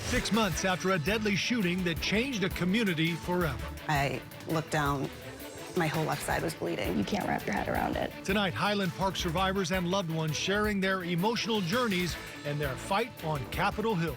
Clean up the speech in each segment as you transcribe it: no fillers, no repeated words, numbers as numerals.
6 months after a deadly shooting that changed a community forever. I looked down. My whole left side was bleeding. You can't wrap your head around it. Tonight, Highland Park survivors and loved ones sharing their emotional journeys and their fight on Capitol Hill.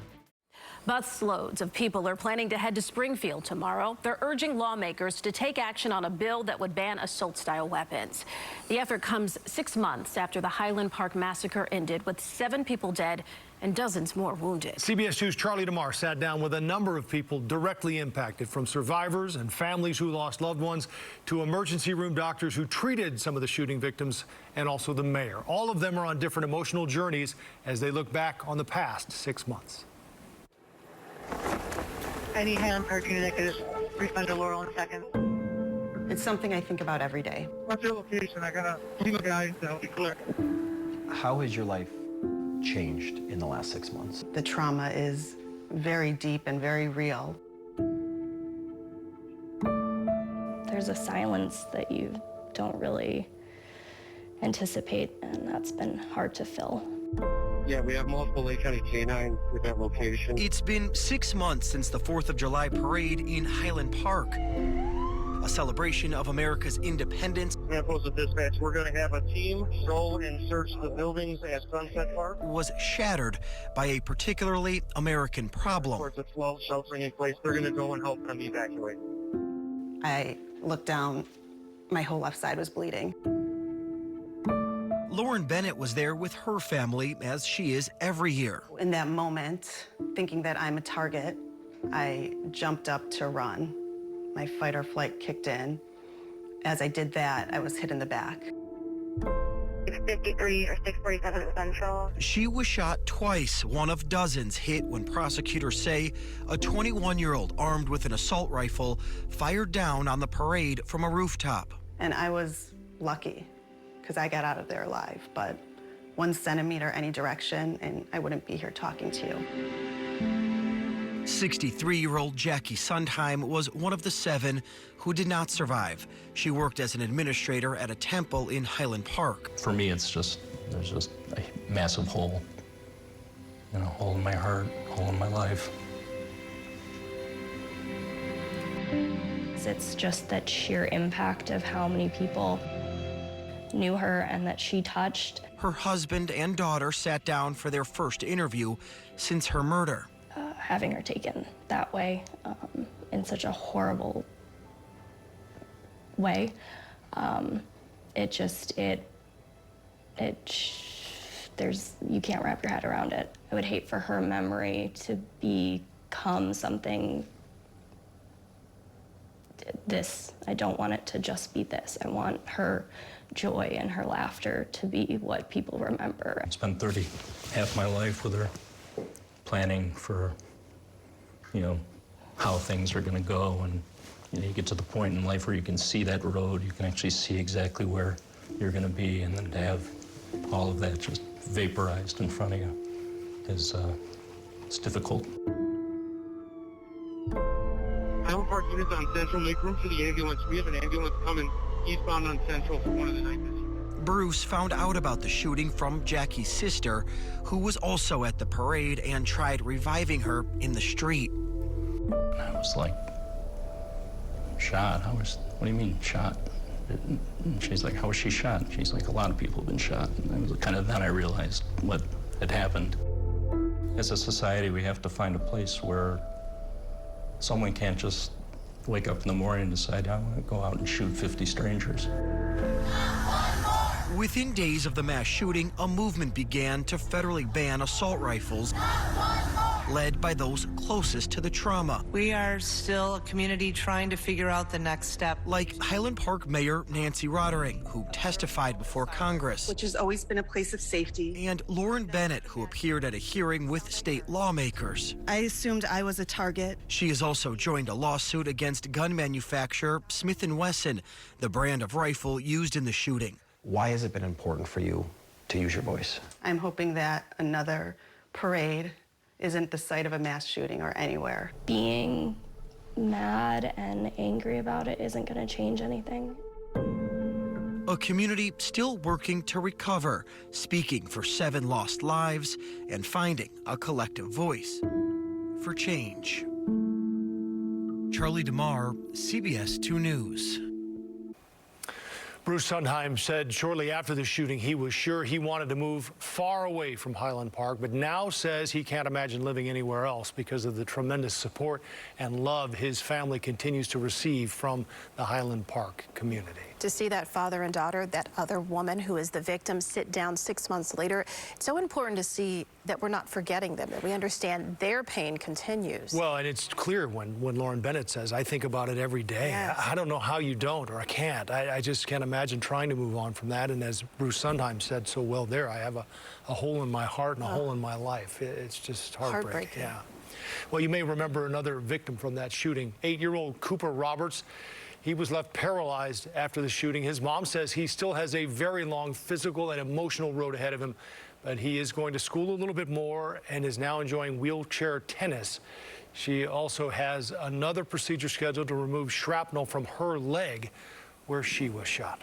Busloads of people are planning to head to Springfield tomorrow. They're urging lawmakers to take action on a bill that would ban assault-style weapons. The effort comes 6 months after the Highland Park massacre ended, with 7 people dead and dozens more wounded. CBS 2's Charlie DeMar sat down with a number of people directly impacted, from survivors and families who lost loved ones to emergency room doctors who treated some of the shooting victims, and also the mayor. All of them are on different emotional journeys as they look back on the past 6 months. Any Highland Park unit could just refund to Laurel in a second. It's something I think about every day. What's your location? I got a single guy, so be clear. How has your life changed in the last 6 months? The trauma is very deep and very real. There's a silence that you don't really anticipate, and that's been hard to fill. Yeah, we have multiple Lake County canines with that location. It's been 6 months since the 4th of July parade in Highland Park, a celebration of America's independence. Postal dispatch, we're going to have a team go and search the buildings at Sunset Park. Was shattered by a particularly American problem. There's a 12 sheltering in place. They're going to go and help them evacuate. I looked down. My whole left side was bleeding. Lauren Bennett was there with her family, as she is every year. In that moment, thinking that I'm a target, I jumped up to run. My fight or flight kicked in. As I did that, I was hit in the back. 653 or 647 Central. She was shot twice, one of dozens hit when prosecutors say a 21-year-old armed with an assault rifle fired down on the parade from a rooftop. And I was lucky, because I got out of there alive, but 1 centimeter any direction and I wouldn't be here talking to you. 63-year-old Jacki Sundheim was one of the 7 who did not survive. She worked as an administrator at a temple in Highland Park. For me, it's just, there's just a massive hole. You know, hole in my heart, hole in my life. It's just that sheer impact of how many people knew her and that she touched. Her husband and daughter sat down for their first interview since her murder. Having her taken that way, in such a horrible way, you can't wrap your head around it. I would hate for her memory to become something this. I don't want it to just be this. I want her joy and her laughter to be what people remember. I spent half my life with her, planning for, you know, how things are going to go. And you know, you get to the point in life where you can see that road, you can actually see exactly where you're going to be, and then to have all of that just vaporized in front of you is it's difficult. Highland Park units on Central, make room for the ambulance. We have an ambulance coming eastbound on Central for one of the night missions. Bruce found out about the shooting from Jacki's sister, who was also at the parade and tried reviving her in the street. I was like, shot? What do you mean, shot? And she's like, how was she shot? She's like, a lot of people have been shot. And it was kind of then I realized what had happened. As a society, we have to find a place where someone can't just wake up in the morning and decide, I want to go out and shoot 50 strangers. Within days of the mass shooting, a movement began to federally ban assault rifles, led by those closest to the trauma. We are still a community trying to figure out the next step. Like Highland Park Mayor Nancy Rottering, who testified before Congress. Which has always been a place of safety. And Lauren Bennett, who appeared at a hearing with state lawmakers. I assumed I was a target. She has also joined a lawsuit against gun manufacturer Smith & Wesson, the brand of rifle used in the shooting. Why has it been important for you to use your voice? I'm hoping that another parade isn't the site of a mass shooting or anywhere. Being mad and angry about it isn't going to change anything. A community still working to recover, speaking for 7 lost lives and finding a collective voice. for change. Charlie DeMar, CBS 2 News. Bruce Sundheim said shortly after the shooting he was sure he wanted to move far away from Highland Park, but now says he can't imagine living anywhere else because of the tremendous support and love his family continues to receive from the Highland Park community. To see that father and daughter, that other woman who is the victim, sit down 6 months later, it's so important to see that we're not forgetting them, that we understand their pain continues. Well, and it's clear when Lauren Bennett says, I think about it every day. Yes. I don't know how you don't, or I can't. I just can't imagine trying to move on from that. And as Bruce Sundheim said so well there, I have a hole in my heart and a hole in my life. It's just heartbreaking. Yeah. Well, you may remember another victim from that shooting, 8-year-old Cooper Roberts. He was left paralyzed after the shooting. His mom says he still has a very long physical and emotional road ahead of him, but he is going to school a little bit more and is now enjoying wheelchair tennis. She also has another procedure scheduled to remove shrapnel from her leg where she was shot.